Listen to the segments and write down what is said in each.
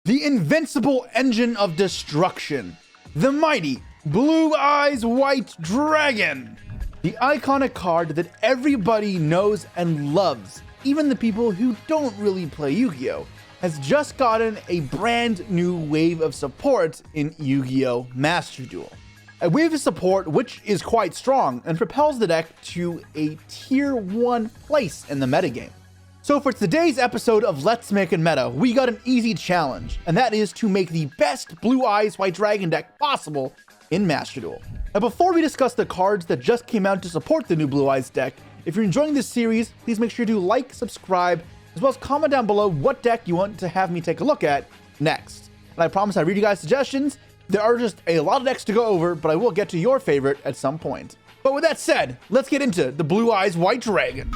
The invincible engine of destruction, the mighty Blue Eyes White Dragon, the iconic card that everybody knows and loves, even the people who don't really play Yu-Gi-Oh, has just gotten a brand new wave of support in Yu-Gi-Oh! Master Duel. A wave of support which is quite strong and propels the deck to a tier 1 place in the metagame. So for today's episode of Let's Make a Meta, we got an easy challenge, and that is to make the best Blue Eyes White Dragon deck possible in Master Duel. Now before we discuss the cards that just came out to support the new Blue Eyes deck, if you're enjoying this series, please make sure to like, subscribe, as well as comment down below what deck you want to have me take a look at next. And I promise I read you guys' suggestions. There are just a lot of decks to go over, but I will get to your favorite at some point. But with that said, let's get into the Blue Eyes White Dragon.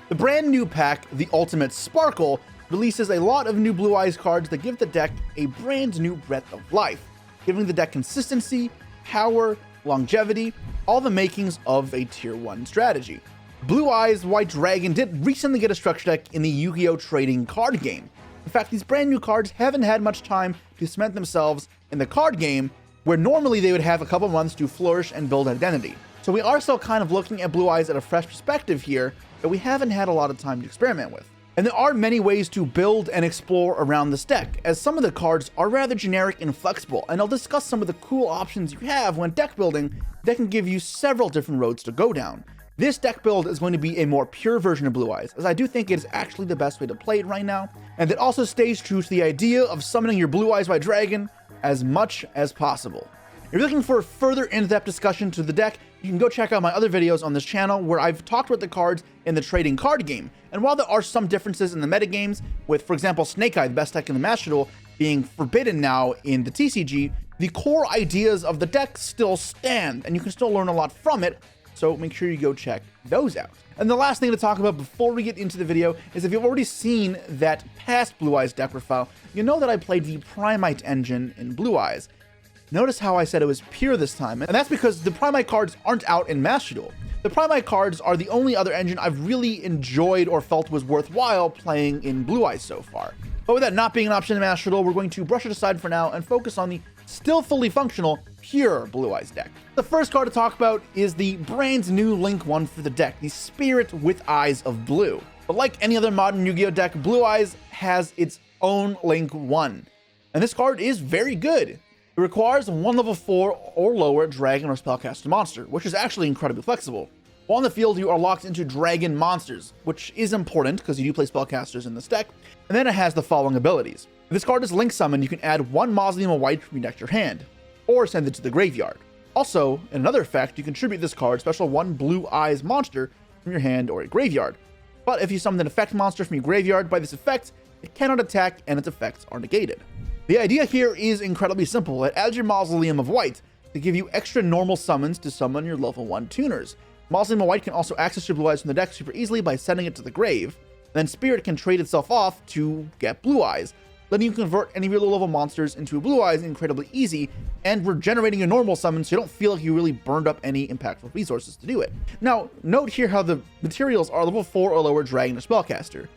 The brand new pack, the Ultimate Sparkle, releases a lot of new Blue Eyes cards that give the deck a brand new breath of life, giving the deck consistency, power, longevity, all the makings of a tier 1 strategy. Blue Eyes White Dragon did recently get a structure deck in the Yu-Gi-Oh! Trading card game. In fact, these brand new cards haven't had much time to cement themselves in the card game, where normally they would have a couple months to flourish and build identity. So we are still kind of looking at Blue Eyes at a fresh perspective here that we haven't had a lot of time to experiment with. And there are many ways to build and explore around this deck, as some of the cards are rather generic and flexible, and I'll discuss some of the cool options you have when deck building that can give you several different roads to go down. This deck build is going to be a more pure version of Blue Eyes, as I do think it is actually the best way to play it right now, and it also stays true to the idea of summoning your Blue Eyes White Dragon as much as possible. If you're looking for further in-depth discussion to the deck, you can go check out my other videos on this channel where I've talked about the cards in the trading card game. And while there are some differences in the metagames, with, for example, Snake Eye, the best deck in the Master Duel, being forbidden now in the TCG, the core ideas of the deck still stand, and you can still learn a lot from it, so make sure you go check those out. And the last thing to talk about before we get into the video is if you've already seen that past Blue Eyes deck profile, you know that I played the Primite engine in Blue Eyes. Notice how I said it was pure this time, and that's because the Primite cards aren't out in Master Duel. The Primite cards are the only other engine I've really enjoyed or felt was worthwhile playing in Blue Eyes so far. But with that not being an option in Master Duel, we're going to brush it aside for now and focus on the still fully functional, pure Blue Eyes deck. The first card to talk about is the brand new Link 1 for the deck, the Spirit with Eyes of Blue. But like any other modern Yu-Gi-Oh deck, Blue Eyes has its own Link 1. And this card is very good. It requires 1 level 4 or lower dragon or spellcaster monster, which is actually incredibly flexible. While on the field, you are locked into dragon monsters, which is important because you do play spellcasters in this deck, and then it has the following abilities. If this card is Link Summon, you can add 1 Mausoleum of White from your deck to your hand, or send it to the graveyard. Also, in another effect, you can tribute this card special 1 Blue Eyes monster from your hand or a graveyard. But if you summon an effect monster from your graveyard by this effect, it cannot attack and its effects are negated. The idea here is incredibly simple. It adds your Mausoleum of White to give you extra normal summons to summon your level 1 tuners. Mausoleum of White can also access your Blue Eyes from the deck super easily by sending it to the grave. Then Spirit can trade itself off to get Blue Eyes, letting you convert any of your low-level monsters into Blue Eyes incredibly easy, and regenerating your normal summons so you don't feel like you really burned up any impactful resources to do it. Now, note here how the materials are level 4 or lower dragon or spellcaster.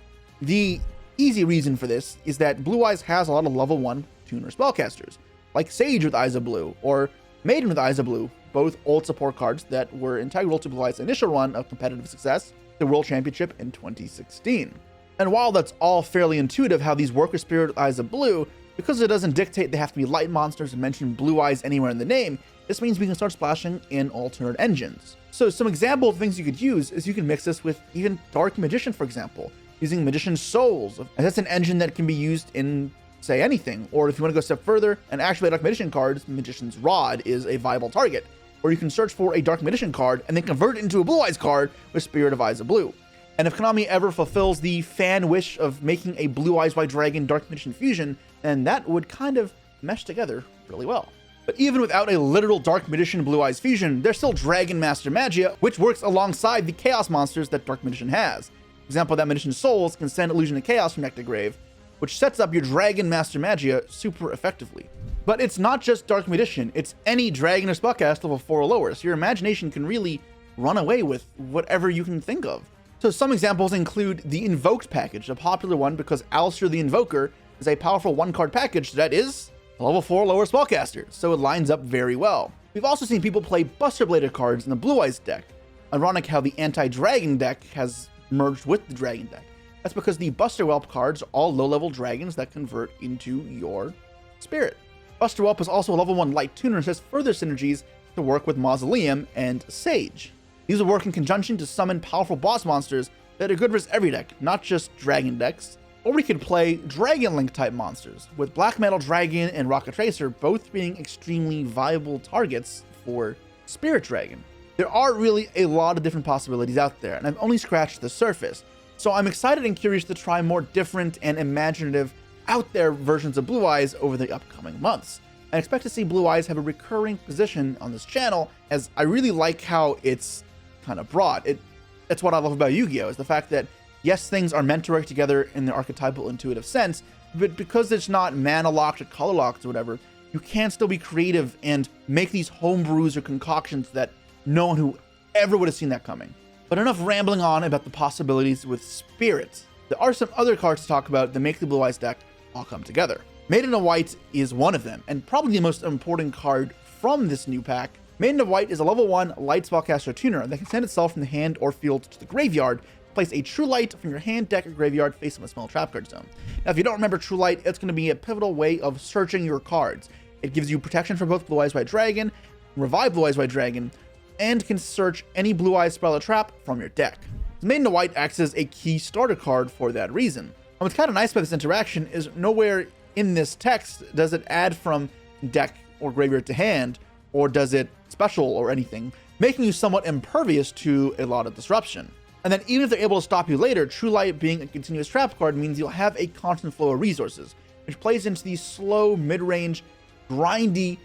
The easy reason for this is that Blue Eyes has a lot of level 1 tuner spellcasters, like Sage with Eyes of Blue, or Maiden with Eyes of Blue, both old support cards that were integral to Blue Eyes' initial run of competitive success, the World Championship in 2016. And while that's all fairly intuitive how these work with Spirit with Eyes of Blue, because it doesn't dictate they have to be light monsters and mention Blue Eyes anywhere in the name, this means we can start splashing in alternate engines. So some example of things you could use is you can mix this with even Dark Magician, for example, using Magician's Souls, and that's an engine that can be used in, say, anything. Or if you want to go a step further and activate Dark Magician cards, Magician's Rod is a viable target. Or you can search for a Dark Magician card and then convert it into a Blue Eyes card with Spirit of Eyes of Blue. And if Konami ever fulfills the fan wish of making a Blue Eyes White Dragon Dark Magician fusion, then that would kind of mesh together really well. But even without a literal Dark Magician Blue Eyes fusion, there's still Dragon Master Magia, which works alongside the Chaos monsters that Dark Magician has. For example, that Magician's Souls can send Illusion of Chaos from deck to grave, which sets up your Dragon Master Magia super effectively. But it's not just Dark Magician, it's any dragon or spellcast level 4 or lower, so your imagination can really run away with whatever you can think of. So some examples include the Invoked package, a popular one because Alistair the Invoker is a powerful one-card package that is a level 4 lower spellcaster, so it lines up very well. We've also seen people play Buster Bladed cards in the Blue Eyes deck. Ironic how the anti-dragon deck has merged with the dragon deck. That's because the Buster Whelp cards are all low-level dragons that convert into your spirit. Buster Whelp is also a level 1 light tuner and has further synergies to work with Mausoleum and Sage. These will work in conjunction to summon powerful boss monsters that are good versus every deck, not just dragon decks. Or we could play Dragon Link type monsters, with Black Metal Dragon and Rocket Tracer both being extremely viable targets for Spirit Dragon. There are really a lot of different possibilities out there, and I've only scratched the surface. So I'm excited and curious to try more different and imaginative out there versions of Blue Eyes over the upcoming months. I expect to see Blue Eyes have a recurring position on this channel, as I really like how it's kind of broad. That's what I love about Yu-Gi-Oh! Is the fact that yes, things are meant to work together in the archetypal intuitive sense, but because it's not mana locked or color locked or whatever, you can still be creative and make these homebrews or concoctions that no one who ever would have seen that coming. But enough rambling on about the possibilities with Spirit. There are some other cards to talk about that make the Blue Eyes deck all come together. Maiden of White is one of them, and probably the most important card from this new pack. Maiden of White is a level 1 light spellcaster tuner that can send itself from the hand or field to the graveyard. Place a True Light from your hand, deck, or graveyard facing a small trap card zone. Now, if you don't remember True Light, it's going to be a pivotal way of searching your cards. It gives you protection from both Blue Eyes White Dragon, Revive Blue Eyes White Dragon, and can search any Blue Eyes spell or trap from your deck. Maiden of White acts as a key starter card for that reason. And what's kind of nice about this interaction is nowhere in this text does it add from deck or graveyard to hand, or does it special or anything, making you somewhat impervious to a lot of disruption. And then even if they're able to stop you later, True Light being a continuous trap card means you'll have a constant flow of resources, which plays into the slow, mid-range, grindy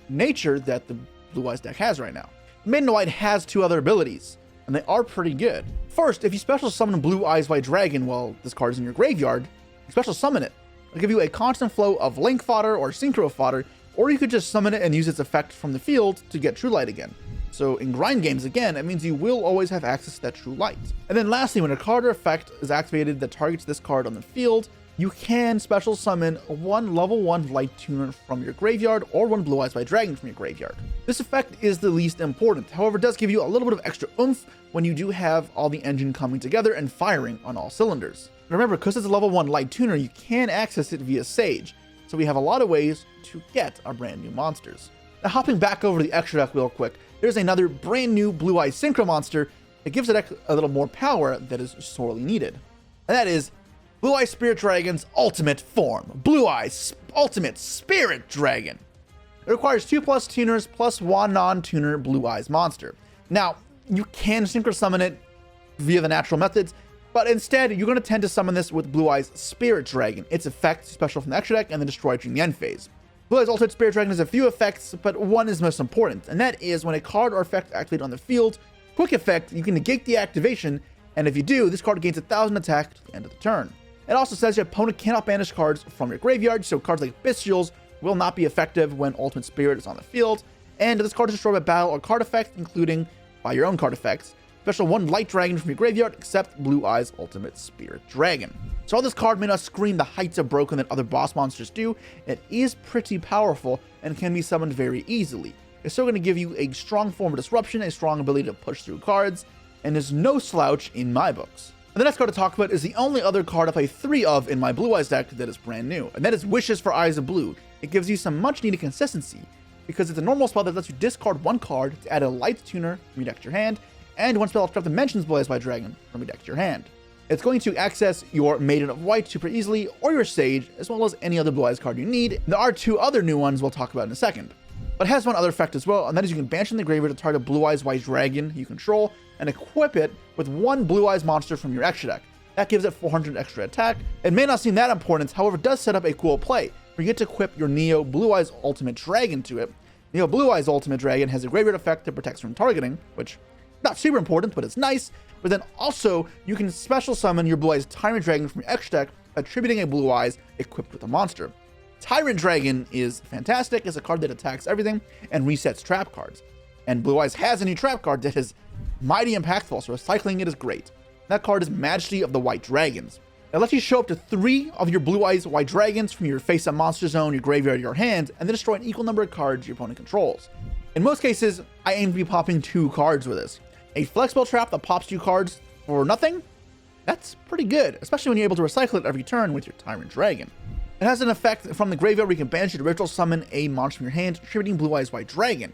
nature that the Blue Eyes deck has right now. Maiden of White has two other abilities, and they are pretty good. First, if you special summon Blue Eyes White Dragon while this card is in your graveyard, you special summon it. It'll give you a constant flow of Link fodder or Synchro fodder, or you could just summon it and use its effect from the field to get True Light again. So in grind games, again, it means you will always have access to that True Light. And then lastly, when a card or effect is activated that targets this card on the field, you can special summon one level 1 light tuner from your graveyard or one Blue Eyes White Dragon from your graveyard. This effect is the least important, however it does give you a little bit of extra oomph when you do have all the engine coming together and firing on all cylinders. Remember, because it's a level 1 light tuner, you can access it via Sage, so we have a lot of ways to get our brand new monsters. Now hopping back over to the extra deck real quick, there's another brand new Blue Eyes Synchro monster that gives the deck a little more power that is sorely needed. And that is Blue Eyes Spirit Dragon's ultimate form, Blue Eyes Ultimate Spirit Dragon. It requires 2+ tuners plus 1 non-tuner Blue Eyes monster. Now, you can synchro summon it via the natural methods, but instead, you're going to tend to summon this with Blue Eyes Spirit Dragon. Its effect is special from the extra deck and then destroyed during the end phase. Blue Eyes Ultimate Spirit Dragon has a few effects, but one is most important, and that is when a card or effect activated on the field, quick effect, you can negate the activation, and if you do, this card gains 1,000 attack to the end of the turn. It also says your opponent cannot banish cards from your graveyard, so cards like Bestials will not be effective when Ultimate Spirit is on the field, and this card is destroyed by battle or card effect, including by your own card effects. Special 1 Light Dragon from your graveyard, except Blue Eyes Ultimate Spirit Dragon. So while this card may not scream the heights of broken that other boss monsters do, it is pretty powerful and can be summoned very easily. It's still going to give you a strong form of disruption, a strong ability to push through cards, and is no slouch in my books. And the next card to talk about is the only other card I play 3 of in my Blue Eyes deck that is brand new, and that is Wishes for Eyes of Blue. It gives you some much needed consistency, because it's a normal spell that lets you discard 1 card to add a light tuner from your deck to your hand, and 1 spell extra that mentions Blue Eyes White Dragon from your deck to your hand. It's going to access your Maiden of White super easily, or your Sage, as well as any other Blue Eyes card you need. There are 2 other new ones we'll talk about in a second. But it has one other effect as well, and that is you can banish in the graveyard to target Blue Eyes White Dragon you control, and equip it with 1 Blue Eyes monster from your extra deck. That gives it 400 extra attack. It may not seem that important, however it does set up a cool play, where you get to equip your Neo Blue Eyes Ultimate Dragon to it. Neo Blue Eyes Ultimate Dragon has a graveyard effect that protects from targeting, which not super important, but it's nice. But then also, you can special summon your Blue Eyes Tyrant Dragon from your extra deck, attributing a Blue Eyes equipped with a monster. Tyrant Dragon is fantastic. It's a card that attacks everything and resets trap cards. And Blue Eyes has a new trap card that is mighty impactful, so recycling it is great. That card is Majesty of the White Dragons. It lets you show up to 3 of your Blue Eyes White Dragons from your face-up monster zone, your graveyard, or your hand, and then destroy an equal number of cards your opponent controls. In most cases, I aim to be popping 2 cards with this. A flexible trap that pops 2 cards for nothing? That's pretty good, especially when you're able to recycle it every turn with your Tyrant Dragon. It has an effect from the graveyard where you can banish it to ritual summon a monster from your hand, contributing Blue Eyes White Dragon.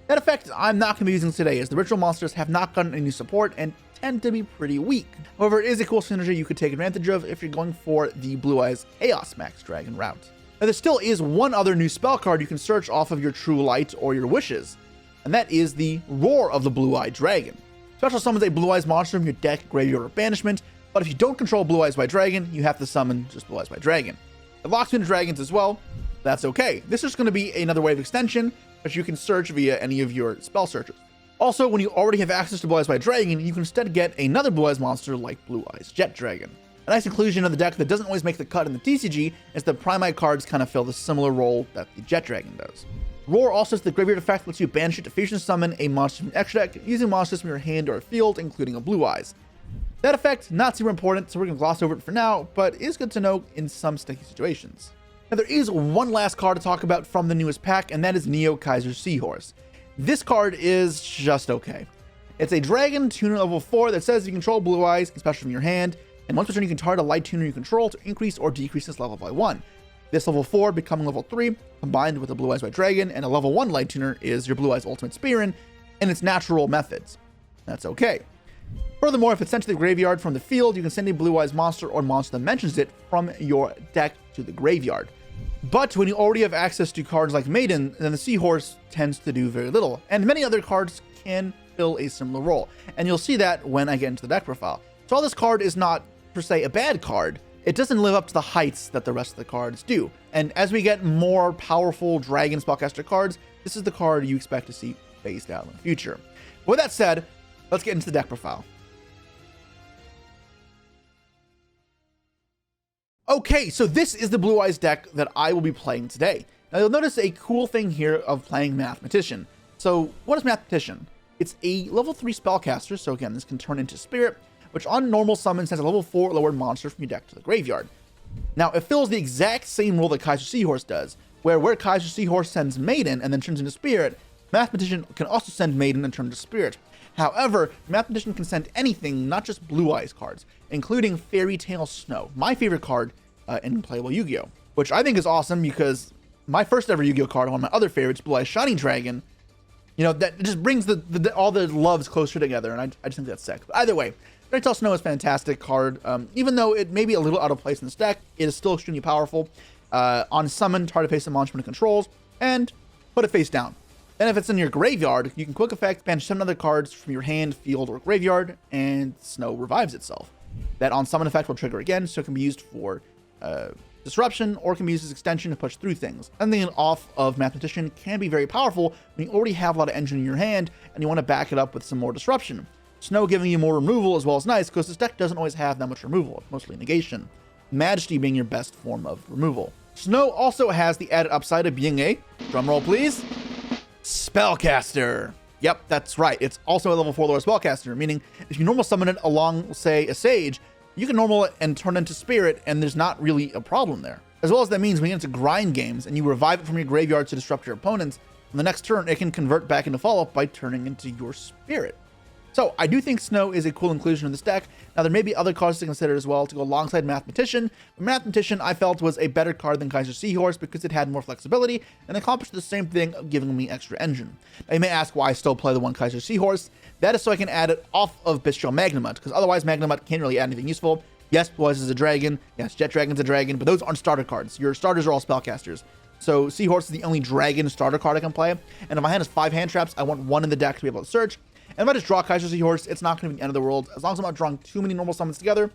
That effect I'm not going to be using today, as the ritual monsters have not gotten any support and tend to be pretty weak. However, it is a cool synergy you could take advantage of if you're going for the Blue Eyes Chaos Max Dragon route. Now, there still is one other new spell card you can search off of your True Light or your Wishes, and that is the Roar of the Blue-Eyed Dragon. Special summons a Blue Eyes monster from your deck, graveyard, or banishment, but if you don't control Blue Eyes White Dragon, you have to summon just Blue Eyes White Dragon. It locks into dragons as well. That's okay. This is going to be another wave extension, but you can search via any of your spell searchers. Also, when you already have access to Blue Eyes White Dragon, you can instead get another Blue Eyes monster like Blue Eyes Jet Dragon. A nice inclusion of the deck that doesn't always make the cut in the TCG is the Primite cards kind of fill the similar role that the Jet Dragon does. Roar also has the graveyard effect, lets you banish it to fusion summon a monster from your extra deck using monsters from your hand or field, including a Blue Eyes. That effect, not super important, so we're going to gloss over it for now, but is good to know in some sticky situations. Now, there is one last card to talk about from the newest pack, and that is Neo Kaiser Seahorse. This card is just okay. It's a dragon tuner level 4 that says if you control Blue Eyes, especially from your hand, and once per turn you can target a light tuner you control to increase or decrease its level by 1. This level 4 becoming level 3, combined with a Blue Eyes White Dragon, and a level 1 light tuner is your Blue Eyes Ultimate Spearin in its natural methods. That's okay. Furthermore, if it's sent to the graveyard from the field, you can send a Blue Eyes monster or monster that mentions it from your deck to the graveyard. But when you already have access to cards like Maiden, then the Seahorse tends to do very little, and many other cards can fill a similar role, and you'll see that when I get into the deck profile. So while this card is not, per se, a bad card, it doesn't live up to the heights that the rest of the cards do, and as we get more powerful Dragon Spellcaster cards, this is the card you expect to see phased out in the future. But with that said, let's get into the deck profile. Okay, so this is the Blue Eyes deck that I will be playing today. Now you'll notice a cool thing here of playing Mathematician. So what is Mathematician? It's a level 3 spellcaster, so again, this can turn into Spirit, which on normal summons has a level 4 lower monster from your deck to the graveyard. Now it fills the exact same role that Kaiser Seahorse does, where Kaiser Seahorse sends Maiden and then turns into Spirit, Mathematician can also send Maiden and turn into Spirit. However, Mathematician can send anything, not just Blue Eyes cards, including Fairy Tale Snow, my favorite card in playable Yu-Gi-Oh! Which I think is awesome because my first ever Yu-Gi-Oh! Card, one of my other favorites, Blue Eyes Shining Dragon, you know, that just brings all the loves closer together, and I just think that's sick. But either way, Fairy Tale Snow is a fantastic card. Even though it may be a little out of place in this deck, it is still extremely powerful. On summon, target face a monster it controls, and put it face down. Then if it's in your graveyard, you can quick effect banish 7 other cards from your hand, field, or graveyard, and Snow revives itself. That on summon effect will trigger again, so it can be used for disruption, or can be used as extension to push through things. Something off of Mathematician can be very powerful when you already have a lot of engine in your hand, and you want to back it up with some more disruption. Snow giving you more removal as well is nice, because this deck doesn't always have that much removal, it's mostly negation. Majesty being your best form of removal. Snow also has the added upside of being a, drumroll please, Spellcaster. Yep, that's right. It's also a level 4 lower spellcaster, meaning if you normal summon it along, say, a Sage, you can normal it and turn it into Spirit, and there's not really a problem there. As well as that means when you get into grind games and you revive it from your graveyard to disrupt your opponents, on the next turn it can convert back into follow-up by turning into your Spirit. So I do think Snow is a cool inclusion in this deck. Now there may be other cards to consider as well to go alongside Mathematician, but Mathematician I felt was a better card than Kaiser Seahorse because it had more flexibility and accomplished the same thing of giving me extra engine. Now you may ask why I still play the one Kaiser Seahorse. That is so I can add it off of Bestial Magnamut, because otherwise Magnamut can't really add anything useful. Yes, Blue Eyes is a dragon, yes, Jet Dragon's a dragon, but those aren't starter cards. Your starters are all spellcasters. So Seahorse is the only dragon starter card I can play, and if my hand has 5 hand traps, I want 1 in the deck to be able to search. And if I just draw Kaiser Seahorse, it's not going to be the end of the world. As long as I'm not drawing too many normal summons together,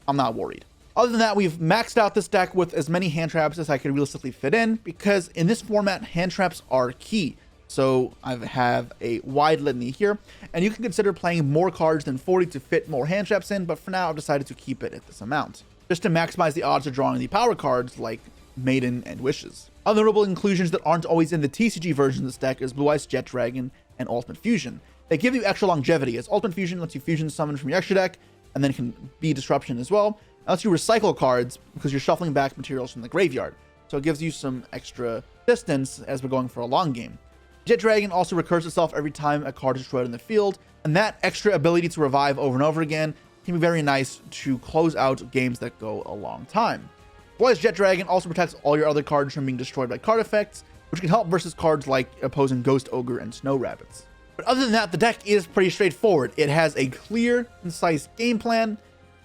I'm not worried. Other than that, we've maxed out this deck with as many hand traps as I could realistically fit in, because in this format, hand traps are key. So I have a wide litany here, and you can consider playing more cards than 40 to fit more hand traps in, but for now I've decided to keep it at this amount, just to maximize the odds of drawing the power cards like Maiden and Wishes. Other notable inclusions that aren't always in the TCG version of this deck is Blue Eyes Jet Dragon and Ultimate Fusion. They give you extra longevity, as Ultimate Fusion lets you fusion summon from your extra deck, and then it can be disruption as well. It lets you recycle cards because you're shuffling back materials from the graveyard. So it gives you some extra distance as we're going for a long game. Jet Dragon also recurs itself every time a card is destroyed in the field, and that extra ability to revive over and over again can be very nice to close out games that go a long time. Blue Eyes Jet Dragon also protects all your other cards from being destroyed by card effects, which can help versus cards like opposing Ghost Ogre and Snow Rabbits. But other than that, the deck is pretty straightforward. It has a clear, concise game plan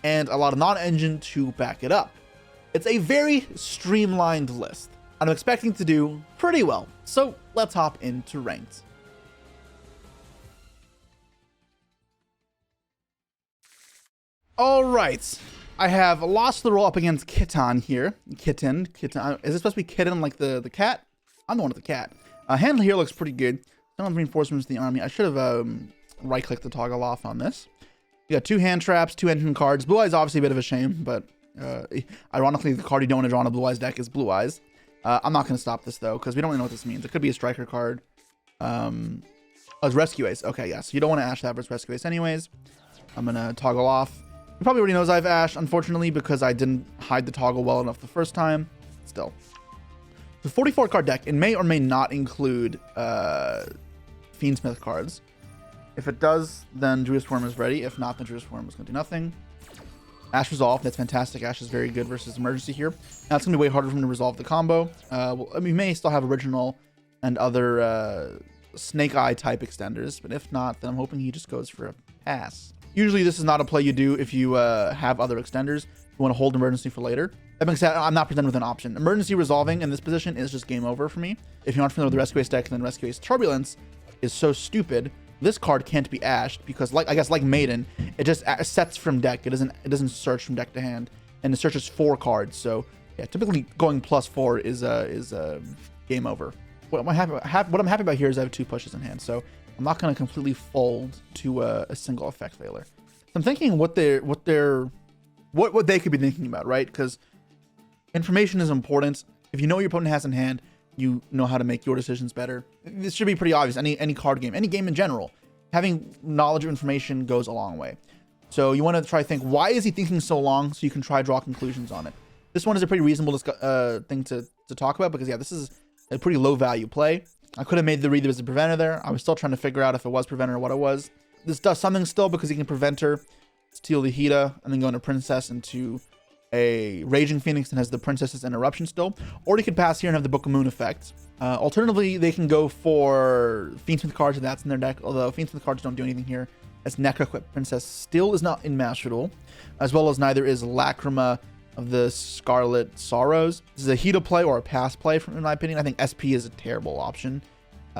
and a lot of non-engine to back it up. It's a very streamlined list. I'm expecting to do pretty well, so let's hop into ranked. All right, I have lost the roll up against Kotton here. Kotton. Is it supposed to be Kitten like the cat? I'm the one with the cat. Handle here looks pretty good. Some of the reinforcements in the army. I should have right-clicked the toggle off on this. You got 2 hand traps, 2 engine cards. Blue Eyes obviously a bit of a shame, but ironically, the card you don't want to draw in a Blue Eyes deck is Blue Eyes. I'm not going to stop this, though, because we don't really know what this means. It could be a striker card. Oh, it's Rescue Ace. Okay, yeah, so you don't want to Ash that versus Rescue Ace anyways. I'm going to toggle off. He probably already knows I've Ashed, unfortunately, because I didn't hide the toggle well enough the first time. Still. The 44 card deck, it may or may not include Fiendsmith cards. If it does, then Druid's Form is ready. If not, then Druid's Form is going to do nothing. Ash Resolve, that's fantastic. Ash is very good versus Emergency here. Now it's going to be way harder for him to resolve the combo. Well, I mean, we may still have Original and other Snake Eye type extenders, but if not, then I'm hoping he just goes for a pass. Usually this is not a play you do if you have other extenders. You want to hold Emergency for later. That being said, I'm not presented with an option. Emergency resolving in this position is just game over for me. If you're not familiar with the Rescue Ace deck, then Rescue Ace Turbulence is so stupid. This card can't be ashed because, like I guess, like Maiden, it just sets from deck. It doesn't search from deck to hand, and it searches 4 cards. So yeah, typically going +4 is game over. What I'm happy about here is I have 2 pushes in hand, so I'm not going to completely fold to a single effect failure. So I'm thinking what they could be thinking about, right? Because information is important. If you know what your opponent has in hand, you know how to make your decisions better. This should be pretty obvious. Any card game, any game in general, having knowledge of information goes a long way. So you want to try to think, why is he thinking so long? So you can try draw conclusions on it. This one is a pretty reasonable thing to talk about because, yeah, this is a pretty low value play. I could have made the Reader as a preventer there. I was still trying to figure out if it was preventer or what it was. This does something still because he can prevent her, steal the Hida, and then go into Princess into a Raging Phoenix and has the Princess's Interruption still. Or he could pass here and have the Book of Moon effect. Alternatively, they can go for Fiendsmith cards if that's in their deck, although Fiendsmith cards don't do anything here, as Necroquip Princess still is not in Master Duel, as well as neither is Lacrima of the Scarlet Sorrows. This is a Hida play or a pass play, in my opinion. I think SP is a terrible option.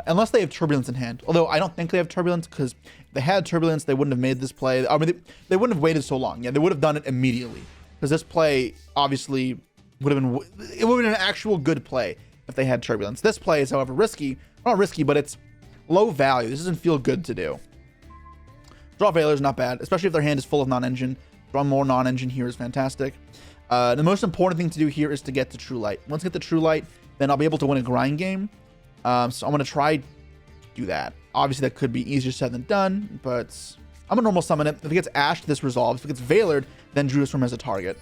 Unless they have Turbulence in hand. Although I don't think they have Turbulence, because if they had Turbulence, they wouldn't have made this play. I mean, they wouldn't have waited so long. Yeah, they would have done it immediately. Because this play obviously would have been an actual good play if they had Turbulence. This play is, however, risky. Not risky, but it's low value. This doesn't feel good to do. Draw failure is not bad, especially if their hand is full of non-engine. Draw more non-engine here is fantastic. The most important thing to do here is to get to True Light. Once I get the True Light, then I'll be able to win a grind game. So I'm going to try to do that. Obviously, that could be easier said than done, but I'm a normal summon it. If it gets Ashed, this resolves. If it gets Veilered, then Druid's Form has a target.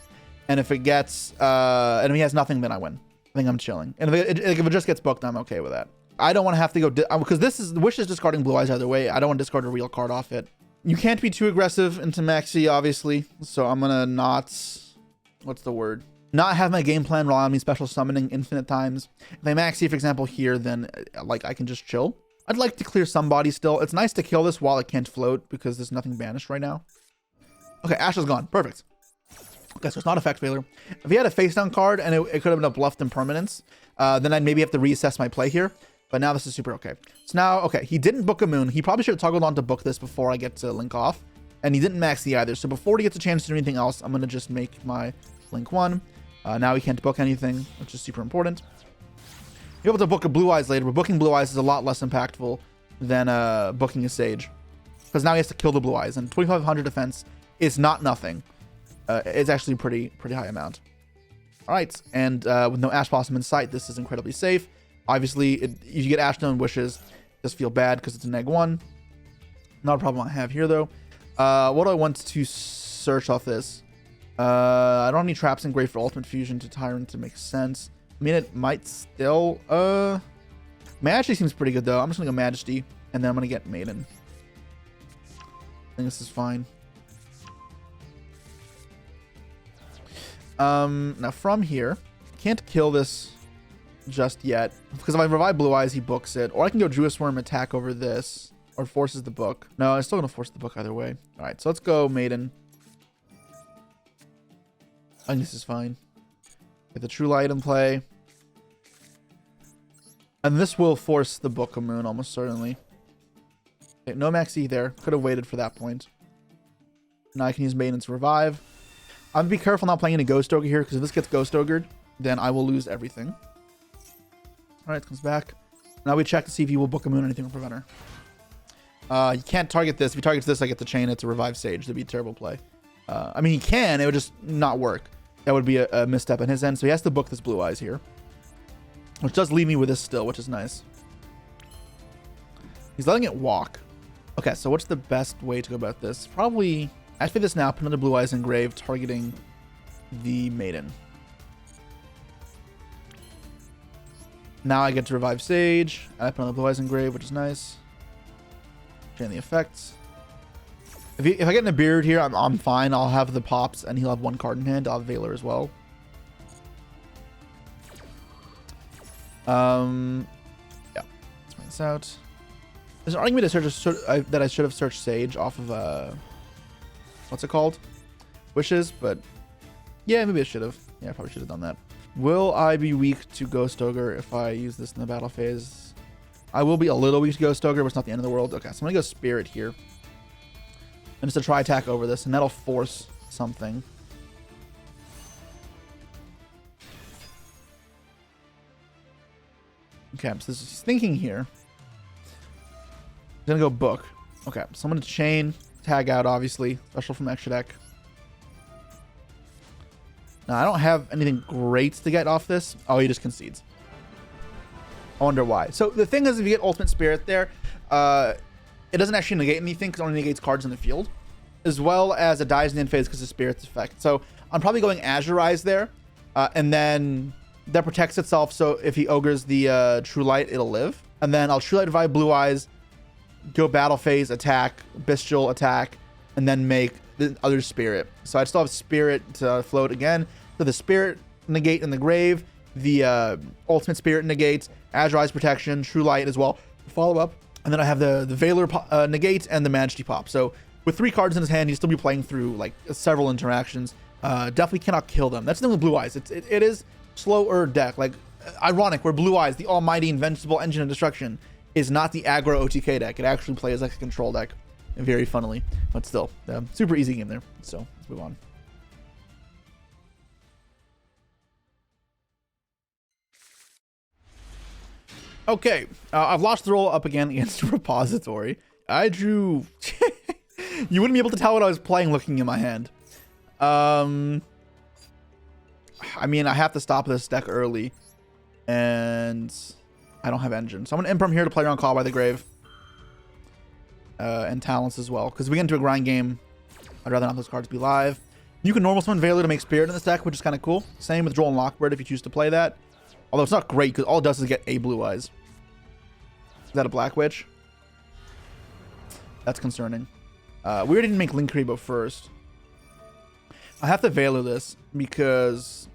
And if it gets, and if he has nothing, then I win. I think I'm chilling. And if it just gets booked, I'm okay with that. I don't want to have to go, because Wish is discarding Blue Eyes either way. I don't want to discard a real card off it. You can't be too aggressive into Maxi, obviously. So I'm going to not, what's the word? Not have my game plan rely on me special summoning infinite times. If I Maxi, for example, here, then like I can just chill. I'd like to clear somebody still. It's nice to kill this while it can't float because there's nothing banished right now. Okay, Ash is gone. Perfect. Okay, so it's not effect failure. If he had a face down card and it could have been a bluffed impermanence, then I'd maybe have to reassess my play here. But now this is super okay. So now, okay, he didn't book a moon. He probably should have toggled on to book this before I get to link off. And he didn't max the either. So before he gets a chance to do anything else, I'm going to just make my link 1. Now he can't book anything, which is super important. You're able to book a Blue Eyes later, but booking Blue Eyes is a lot less impactful than booking a Sage. Because now he has to kill the Blue Eyes. And 2500 defense is not nothing. It's actually a pretty high amount. All right, and with no Ash Blossom in sight, this is incredibly safe. Obviously, if you get Ash Stone Wishes, just feel bad because it's a -1. Not a problem I have here, though. What do I want to search off this. I don't have any traps in Grave for Ultimate Fusion to Tyrant to make sense. I mean, it might still... Majesty seems pretty good, though. I'm just going to go Majesty, and then I'm going to get Maiden. I think this is fine. Now, from here, can't kill this just yet, because if I revive Blue Eyes, he books it. Or I can go Druid Swarm, attack over this, or forces the book. No, I'm still going to force the book either way. All right, so let's go Maiden. I think this is fine. Get the True Light in play. And this will force the Book of Moon, almost certainly. Okay, no Maxi there. Could have waited for that point. Now I can use Maiden to revive. I'm going to be careful not playing any Ghost Ogre here, because if this gets Ghost Ogred, then I will lose everything. Alright, comes back. Now we check to see if he will Book of Moon or anything will prevent her. You can't target this. If he targets this, I get to chain it to revive Sage. That'd be a terrible play. I mean, he can. It would just not work. That would be a misstep on his end. So he has to book this Blue Eyes here. Which does leave me with this still, which is nice. He's letting it walk. Okay, so what's the best way to go about this? Probably activate this now, put another Blue Eyes in Grave, targeting the Maiden. Now I get to revive Sage. I put another Blue Eyes in Grave, which is nice. Chain the effects. If I get in a Beard here, I'm fine. I'll have the pops, and he'll have one card in hand. I'll have Veiler as well. Yeah, let's bring this out. There's an argument that I should have searched Sage off of what's it called? Wishes, but yeah, maybe I should have. Yeah, I probably should have done that. Will I be weak to Ghost Ogre if I use this in the battle phase? I will be a little weak to Ghost Ogre, but it's not the end of the world. Okay, so I'm gonna go Spirit here. And just to try attack over this, and that'll force something. Okay, so this is thinking here. He's gonna go book. Okay, so I'm gonna chain, tag out, obviously. Special from extra deck. Now, I don't have anything great to get off this. Oh, he just concedes. I wonder why. So the thing is, if you get Ultimate Spirit there, it doesn't actually negate anything because it only negates cards in the field, as well as it dies in the end phase because of Spirit's effect. So I'm probably going Azurize there, and then that protects itself. So if he ogres the True Light, it'll live. And then I'll True Light revive Blue Eyes, go battle phase, attack, Bestial attack, and then make the other Spirit. So I'd still have Spirit to float again. So the Spirit negate in the grave, the Ultimate Spirit negates, Azurize protection, True Light as well. Follow up. And then I have the Veiler negate and the Majesty pop. So with 3 cards in his hand, he'd still be playing through like several interactions. Definitely cannot kill them. That's the thing with Blue Eyes. It is slower deck. Like, ironic, where Blue Eyes, the almighty invincible engine of destruction, is not the aggro OTK deck. It actually plays like a control deck, very funnily. But still, super easy game there. So let's move on. Okay, I've lost the roll up again against Repository. I drew... You wouldn't be able to tell what I was playing looking in my hand. I mean, I have to stop this deck early. And I don't have Engine. So I'm going to Imperm here to play around Call by the Grave. And Talents as well. Because we get into a grind game, I'd rather not those cards be live. You can normal summon Veiler to make Spirit in this deck, which is kind of cool. Same with Droll and Lockbird if you choose to play that. Although it's not great, because all it does is get a Blue Eyes. Is that a Black Witch? That's concerning. We already didn't make Linkuriboh first. I have to Veiler this, because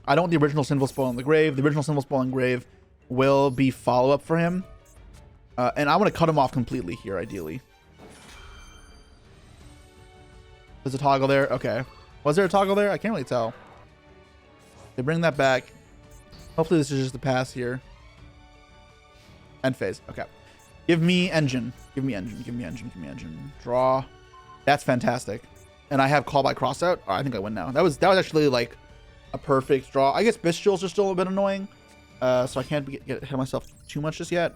I don't want the original Sinful Spoil in the grave. The original Sinful Spoil in grave will be follow-up for him. And I want to cut him off completely here, ideally. There's a toggle there? Okay. Was there a toggle there? I can't really tell. They bring that back. Hopefully this is just a pass here. End phase. Okay. Give me Engine. Give me Engine. Give me Engine. Give me Engine. Draw. That's fantastic. And I have Call by Crossout. Oh, I think I win now. That was actually like a perfect draw. I guess Bestials are still a bit annoying. So I can't get ahead of myself too much just yet.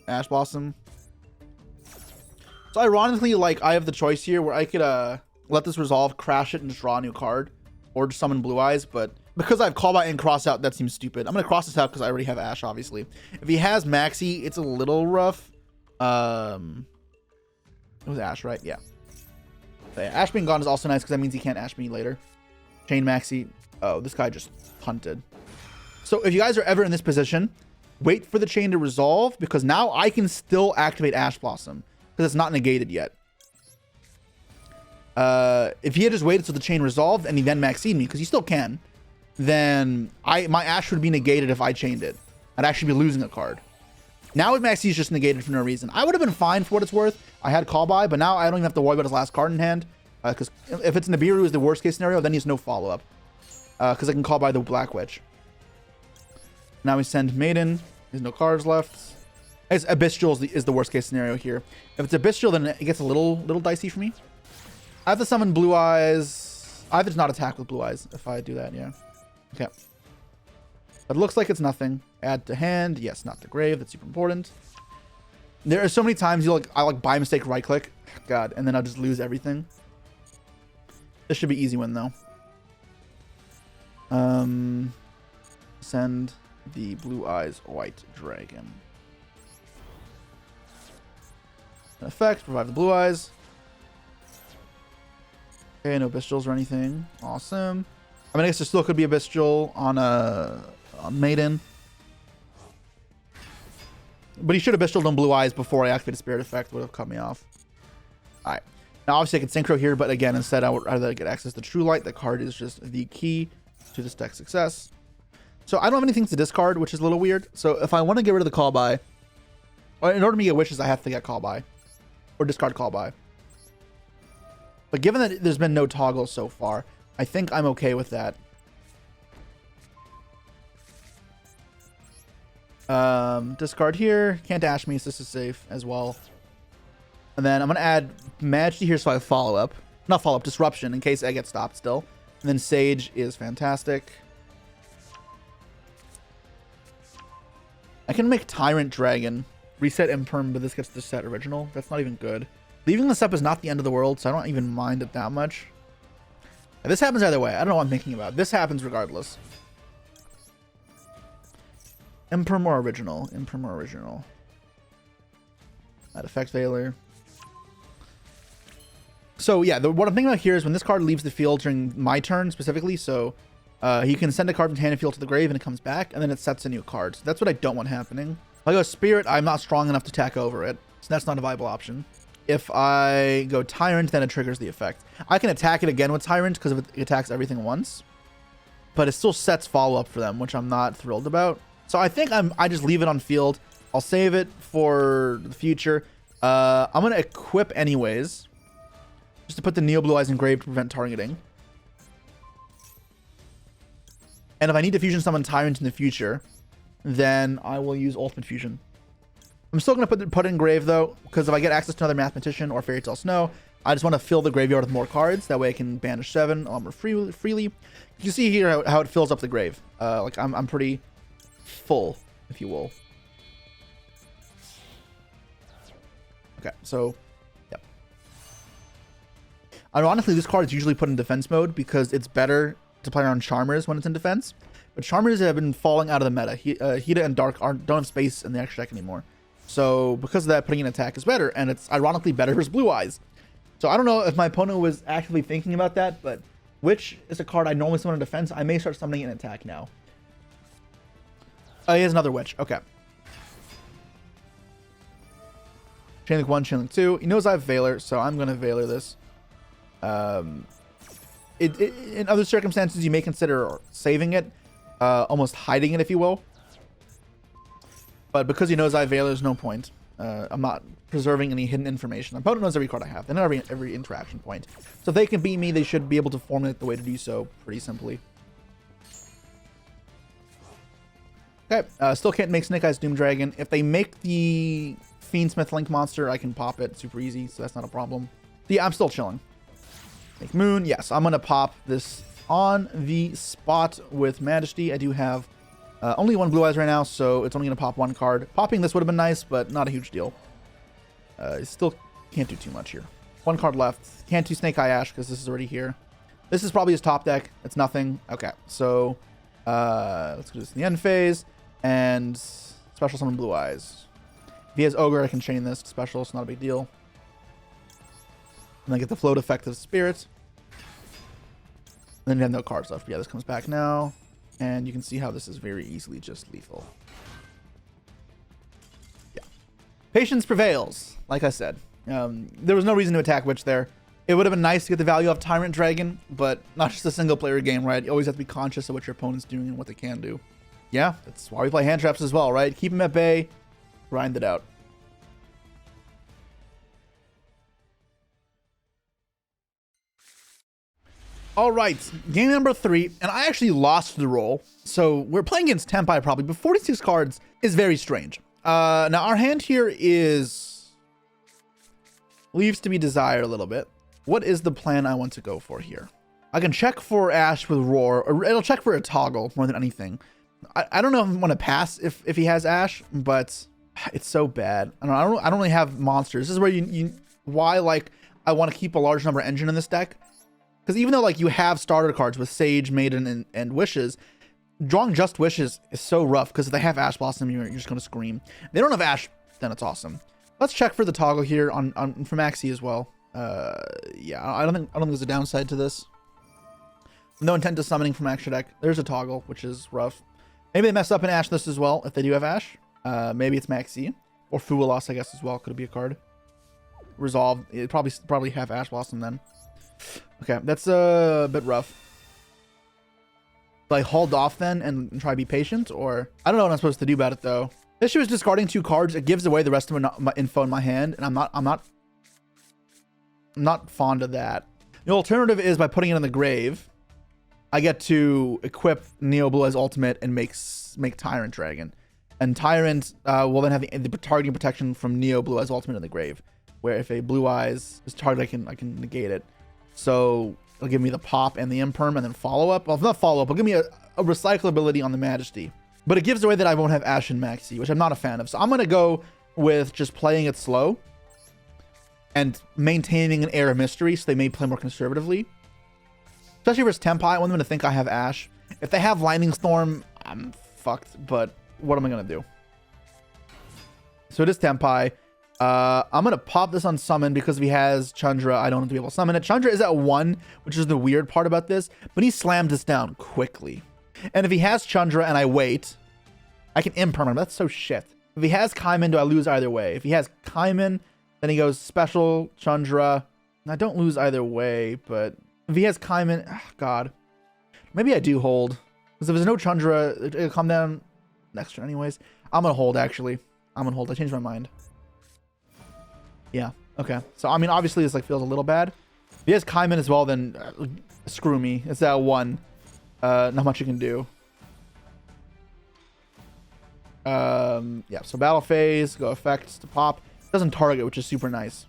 Ash Blossom. So ironically, like, I have the choice here where I could let this resolve, crash it, and just draw a new card. Or just summon Blue Eyes, but because I have Call by and Cross Out, that seems stupid. I'm going to cross this out because I already have Ash, obviously. If he has Maxi, it's a little rough. It was Ash, right? Yeah. So yeah, Ash being gone is also nice because that means he can't Ash me later. Chain Maxi. Oh, this guy just punted. So if you guys are ever in this position, wait for the chain to resolve, because now I can still activate Ash Blossom because it's not negated yet. If he had just waited till the chain resolved and he then Maxi'd me, because he still can, then my Ash would be negated if I chained it. I'd actually be losing a card. Now with Maxi is just negated for no reason. I would have been fine for what it's worth. I had call by, but now I don't even have to worry about his last card in hand. Because if it's Nibiru is the worst case scenario, then he has no follow-up. Because I can call by the Black Witch. Now we send Maiden. There's no cards left. I guess Abyss Jewel is the worst case scenario here. If it's Abyss Jewel, then it gets a little dicey for me. I have to summon Blue Eyes. I have to not attack with Blue Eyes if I do that, yeah. Okay. But it looks like it's nothing. Add to hand. Yes, not to grave. That's super important. There are so many times I like by mistake right click. God, and then I'll just lose everything. This should be easy win though. Send the Blue Eyes White Dragon. An effect, provide the Blue Eyes. Okay, no Bestials or anything. Awesome. I mean, I guess there still could be a Bestial on Maiden. But he should have Bestialed on Blue Eyes before I activated Spirit Effect. Would have cut me off. Alright. Now, obviously, I can Synchro here, but again, instead, I would rather get access to True Light. The card is just the key to this deck success. So, I don't have anything to discard, which is a little weird. So, if I want to get rid of the Call By, or in order to get Wishes, I have to get Call By. Or discard Call By. But given that there's been no toggle so far, I think I'm okay with that. Discard here. Can't dash me, so this is safe as well. And then I'm going to add Majesty here so I have follow-up. Not follow-up, Disruption in case I get stopped still. And then Sage is fantastic. I can make Tyrant Dragon. Reset Imperm, but this gets the set original. That's not even good. Leaving this up is not the end of the world, so I don't even mind it that much. And this happens either way. I don't know what I'm thinking about. This happens regardless. Imperm or original? Imperm or original? That effect Veiler. So yeah, what I'm thinking about here is when this card leaves the field during my turn specifically, so he can send a card from hand and field to the grave and it comes back, and then it sets a new card. So that's what I don't want happening. If I go Spirit, I'm not strong enough to attack over it, so that's not a viable option. If I go Tyrant, then it triggers the effect. I can attack it again with Tyrant because it attacks everything once, but it still sets follow-up for them, which I'm not thrilled about. So I think I just leave it on field. I'll save it for the future. I'm going to equip anyways, just to put the Neo Blue Eyes engraved to prevent targeting. And if I need to fusion summon Tyrant in the future, then I will use Ultimate Fusion. I'm still going to put it in grave though, because if I get access to another Mathematician or Fairy Tale Snow, I just want to fill the graveyard with more cards. That way I can banish 7 a lot more freely. You can see here how it fills up the grave. Like I'm pretty full, if you will. Okay, so yep. Ironically, this card is usually put in defense mode because it's better to play around Charmers when it's in defense. But Charmers have been falling out of the meta. Hida and Dark don't have space in the extra deck anymore. So because of that, putting in attack is better, and it's ironically better versus Blue Eyes. So I don't know if my opponent was actively thinking about that, but Witch is a card I normally summon in defense. I may start summoning it in attack now. He has another Witch. Okay. Chainlink 1, Chainlink 2. He knows I have Veiler, so I'm going to Veiler this. In other circumstances, you may consider saving it, almost hiding it, if you will. But because he knows I have Veiler, there's no point. I'm not preserving any hidden information. My opponent knows every card I have. They know every interaction point. So if they can beat me, they should be able to formulate the way to do so pretty simply. Okay, still can't make Snake Eyes Doom Dragon. If they make the Fiendsmith Link monster, I can pop it super easy, so that's not a problem. So yeah, I'm still chilling. Make Moon, yes, I'm gonna pop this on the spot with Majesty. I do have only one Blue Eyes right now, so it's only gonna pop one card. Popping this would have been nice, but not a huge deal. Still can't do too much here. One card left. Can't do Snake Eye Ash because this is already here. This is probably his top deck. It's nothing. Okay, so let's do this in the end phase. And special summon Blue Eyes. If he has Ogre, I can chain this to special. It's not a big deal. And then get the float effect of Spirit. And then you have no cards left. But yeah, this comes back now. And you can see how this is very easily just lethal. Yeah. Patience prevails, like I said. There was no reason to attack Witch there. It would have been nice to get the value of Tyrant Dragon, but not just a single player game, right? You always have to be conscious of what your opponent's doing and what they can do. Yeah, that's why we play hand traps as well, right? Keep them at bay, grind it out. All right, game number 3, and I actually lost the roll. So we're playing against Tenpai probably, but 46 cards is very strange. Now our hand here leaves to be desired a little bit. What is the plan I want to go for here? I can check for Ash with Roar, or it'll check for a toggle more than anything. I don't know if I want to pass if he has Ash, but it's so bad. I don't really have monsters. This is where why like I want to keep a large number engine in this deck. Because even though like you have starter cards with Sage, Maiden, and Wishes, drawing just Wishes is so rough because if they have Ash Blossom, you're just going to scream. If they don't have Ash, then it's awesome. Let's check for the toggle here on for Maxi as well. Yeah, I don't think there's a downside to this. No intent to summoning from extra deck. There's a toggle, which is rough. Maybe they mess up in Ash this as well if they do have Ash. Maybe it's Maxi or Fualos, I guess as well. Could be a card. Resolve. It probably have Ash Blossom then. Okay, that's a bit rough. Like hold off then and try to be patient, or I don't know what I'm supposed to do about it though. The issue is discarding 2 cards. It gives away the rest of my info in my hand, and I'm not fond of that. The alternative is by putting it in the grave. I get to equip Neo Blue as ultimate and make Tyrant Dragon, and Tyrant will then have the targeting protection from Neo Blue as ultimate in the grave. Where if a Blue Eyes is targeted, I can negate it. So it'll give me the pop and the imperm, and then follow up. Well, not follow up. It'll give me a recyclability on the Majesty, but it gives away that I won't have Ash and Maxi, which I'm not a fan of. So I'm gonna go with just playing it slow and maintaining an air of mystery, so they may play more conservatively. Especially versus Tenpai, I want them to think I have Ash. If they have Lightning Storm, I'm fucked, but what am I going to do? So it is Tenpai. I'm going to pop this on summon because if he has Chandra, I don't have to be able to summon it. Chandra is at 1, which is the weird part about this, but he slammed this down quickly. And if he has Chandra and I wait, I can impermanent. That's so shit. If he has Kaiman, do I lose either way? If he has Kaiman, then he goes special Chandra. I don't lose either way, but if he has Kaiman, oh God, maybe I do hold. Because if there's no Chandra, it'll come down next turn anyways. I'm going to hold, actually. I'm going to hold. I changed my mind. Yeah, okay. So, I mean, obviously this like feels a little bad. If he has Kaiman as well, then screw me. It's at 1. Not much you can do. Yeah, so battle phase, go effects to pop. Doesn't target, which is super nice.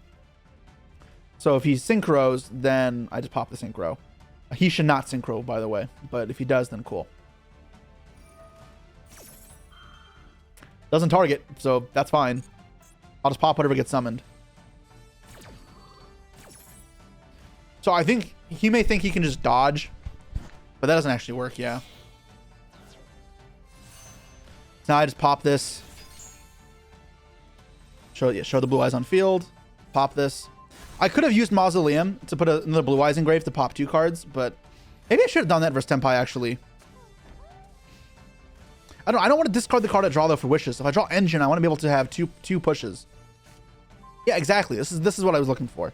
So if he synchros, then I just pop the synchro. He should not synchro, by the way, but if he does, then cool. Doesn't target, so that's fine. I'll just pop whatever gets summoned. So I think he may think he can just dodge, but that doesn't actually work, yeah. So now I just pop this. Show the Blue Eyes on field. Pop this. I could have used Mausoleum to put another Blue Eyes engrave to pop 2 cards, but maybe I should have done that versus Tenpai, actually. I don't want to discard the card I draw, though, for Wishes. If I draw Engine, I want to be able to have two pushes. Yeah, exactly. This is what I was looking for.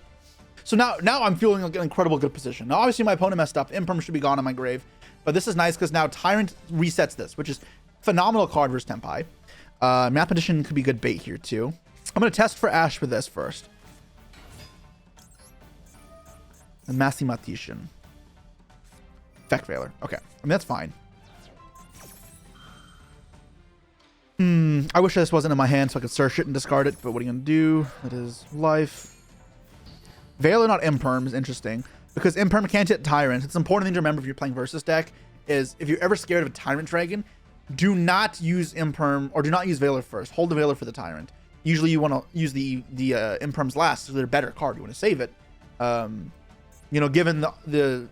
So now I'm feeling like an incredible good position. Now, obviously, my opponent messed up. Imperm should be gone on my grave. But this is nice because now Tyrant resets this, which is phenomenal card versus Tenpai. Mathematician could be good bait here, too. I'm going to test for Ash with this first. The Mathematician. Effect Veiler. Okay. I mean, that's fine. I wish this wasn't in my hand so I could search it and discard it, but what are you going to do? It is life. Veiler, not Imperm, is interesting because Imperm can't hit Tyrant. It's an important thing to remember if you're playing Versus deck is if you're ever scared of a Tyrant Dragon, do not use Imperm or do not use Veiler first. Hold the Veiler for the Tyrant. Usually you want to use the Imperms last so they're a better card. You want to save it. You know, given the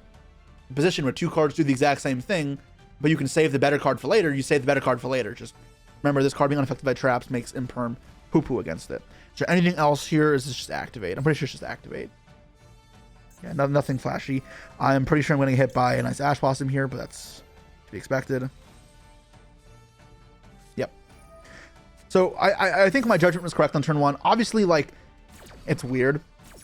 position where 2 cards do the exact same thing, but you can save the better card for later, you save the better card for later. Just remember, this card being unaffected by traps makes Imperm poo-poo against it. So anything else here is just activate. I'm pretty sure it's just activate. Yeah, nothing flashy. I'm pretty sure I'm going to get hit by a nice Ash Blossom here, but that's to be expected. Yep. So I think my judgment was correct on turn 1. Obviously, like, it's weird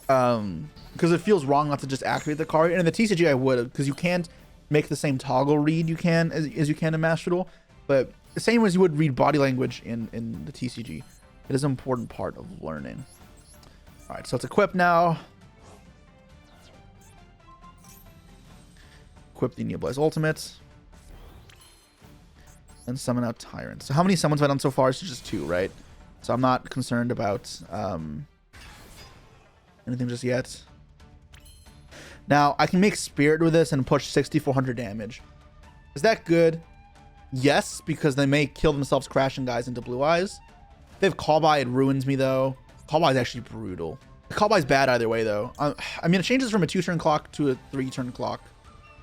because it feels wrong not to just activate the card. And in the TCG, I would, because you can't make the same toggle read you can as you can in Master Duel. But the same as you would read body language in the TCG. It is an important part of learning. All right, so it's equipped now. Equip the Neoblaze Ultimate. And summon out Tyrant. So how many summons have I done so far? It's just 2, right? So I'm not concerned about anything just yet. Now, I can make Spirit with this and push 6,400 damage. Is that good? Yes, because they may kill themselves crashing guys into Blue Eyes. If they have Call By, it ruins me, though. Call By is actually brutal. Call By is bad either way, though. I mean, it changes from a 2-turn clock to a 3-turn clock.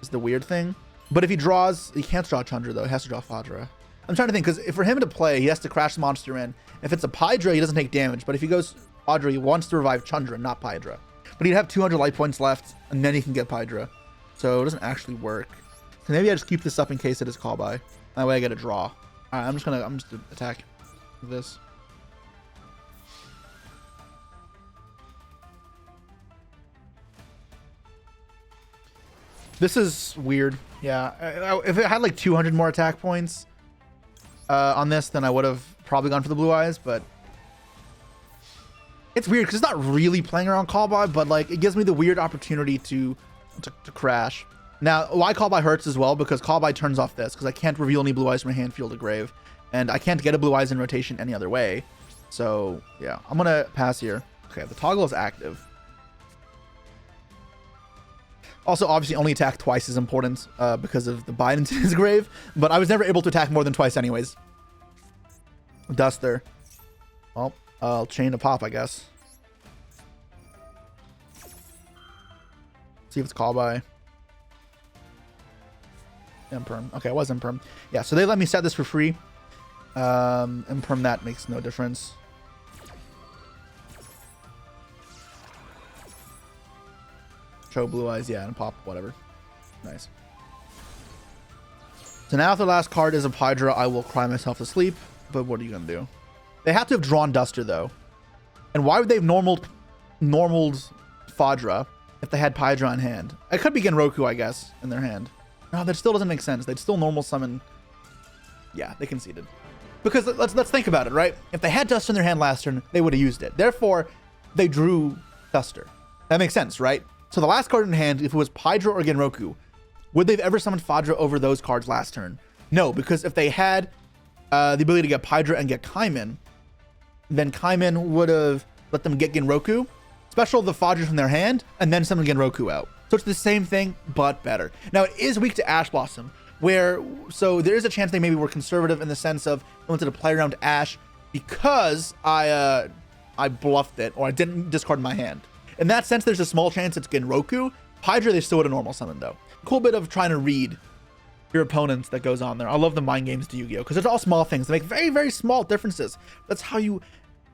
Is the weird thing. But if he draws... He can't draw Chandra, though. He has to draw Fadra. I'm trying to think, because for him to play, he has to crash the monster in. If it's a Pydra, he doesn't take damage. But if he goes Fadra, he wants to revive Chandra, not Pydra. But he'd have 200 life points left, and then he can get Pydra. So it doesn't actually work. So maybe I just keep this up in case it is Call By. That way I get a draw. Alright, I'm just gonna attack this. This is weird. Yeah, if it had like 200 more attack points on this, then I would have probably gone for the Blue Eyes, but it's weird because it's not really playing around Call By, but like it gives me the weird opportunity to crash. Now, why Call By hurts as well, because Call By turns off this, because I can't reveal any Blue Eyes from my hand, field, or grave, and I can't get a Blue Eyes in rotation any other way. So yeah, I'm gonna pass here. Okay, the toggle is active. Also, obviously, only attack twice is important because of the Bidens in his grave, but I was never able to attack more than twice anyways. Duster. Well, I'll chain to pop, I guess. See if it's Call By. Imperm. Okay, it was Imperm. Yeah, so they let me set this for free. Imperm that makes no difference. Show Blue Eyes, yeah, and pop, whatever. Nice. So now if the last card is a Pydra, I will cry myself to sleep. But what are you going to do? They have to have drawn Duster, though. And why would they have normaled Fadra if they had Pydra in hand? It could be Genroku, I guess, in their hand. No, that still doesn't make sense. They'd still normal summon. Yeah, they conceded. Because let's think about it, right? If they had Duster in their hand last turn, they would have used it. Therefore, they drew Duster. That makes sense, right? So the last card in hand, if it was Pydra or Genroku, would they have ever summoned Fadra over those cards last turn? No, because if they had the ability to get Pydra and get Kaimin, then Kaimin would have let them get Genroku, special the Fadra from their hand, and then summon Genroku out. So it's the same thing, but better. Now, it is weak to Ash Blossom, so there is a chance they maybe were conservative in the sense of I wanted to play around Ash because I bluffed it, or I didn't discard my hand. In that sense, there's a small chance it's Genroku. Hydra, they still would have normal summoned, though. Cool bit of trying to read your opponents that goes on there. I love the mind games to Yu-Gi-Oh! Because it's all small things. They make very, very small differences. That's how you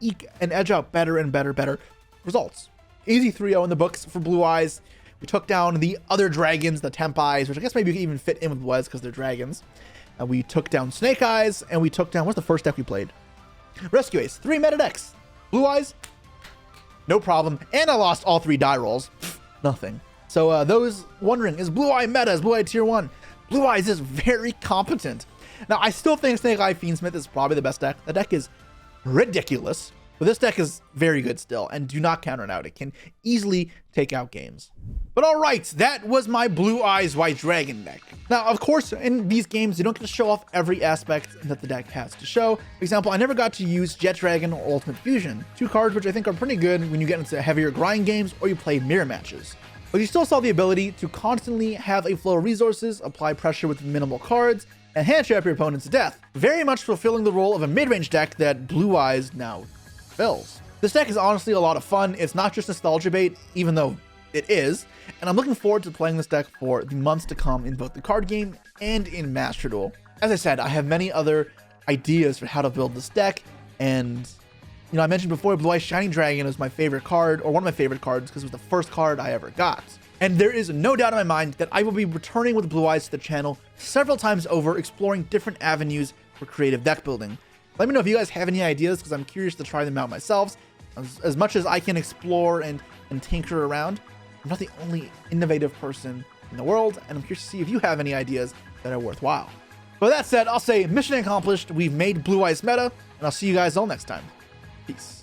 eke and edge out better and better results. Easy 3-0 in the books for Blue Eyes. We took down the other dragons, the Tenpais, which I guess maybe you can even fit in with Blue Eyes because they're dragons. And we took down Snake Eyes, and we took down... What's the first deck we played? Rescue Ace. 3 meta decks. Blue Eyes, no problem. And I lost all 3 die rolls. Nothing. So those wondering, is Blue Eye meta? Is Blue Eye tier 1? Blue Eyes is very competent. Now, I still think Snake Eye Fiendsmith is probably the best deck. The deck is ridiculous, but this deck is very good still, and do not counter it out. It can easily take out games. But all right, that was my Blue Eyes White Dragon deck. Now, of course, in these games, you don't get to show off every aspect that the deck has to show. For example, I never got to use Jet Dragon or Ultimate Fusion, 2 cards which I think are pretty good when you get into heavier grind games or you play mirror matches. But you still saw the ability to constantly have a flow of resources, apply pressure with minimal cards, and hand trap your opponents to death, very much fulfilling the role of a mid-range deck that Blue Eyes now fills. This deck is honestly a lot of fun. It's not just nostalgia bait, even though it is, and I'm looking forward to playing this deck for the months to come in both the card game and in Master Duel. As I said, I have many other ideas for how to build this deck, and you know, I mentioned before, Blue Eyes Shining Dragon is my favorite card, or one of my favorite cards, because it was the first card I ever got. And there is no doubt in my mind that I will be returning with Blue Eyes to the channel several times over, exploring different avenues for creative deck building. Let me know if you guys have any ideas, because I'm curious to try them out myself. As much as I can explore and tinker around, I'm not the only innovative person in the world, and I'm curious to see if you have any ideas that are worthwhile. But with that said, I'll say mission accomplished. We've made Blue Eyes meta, and I'll see you guys all next time. Peace.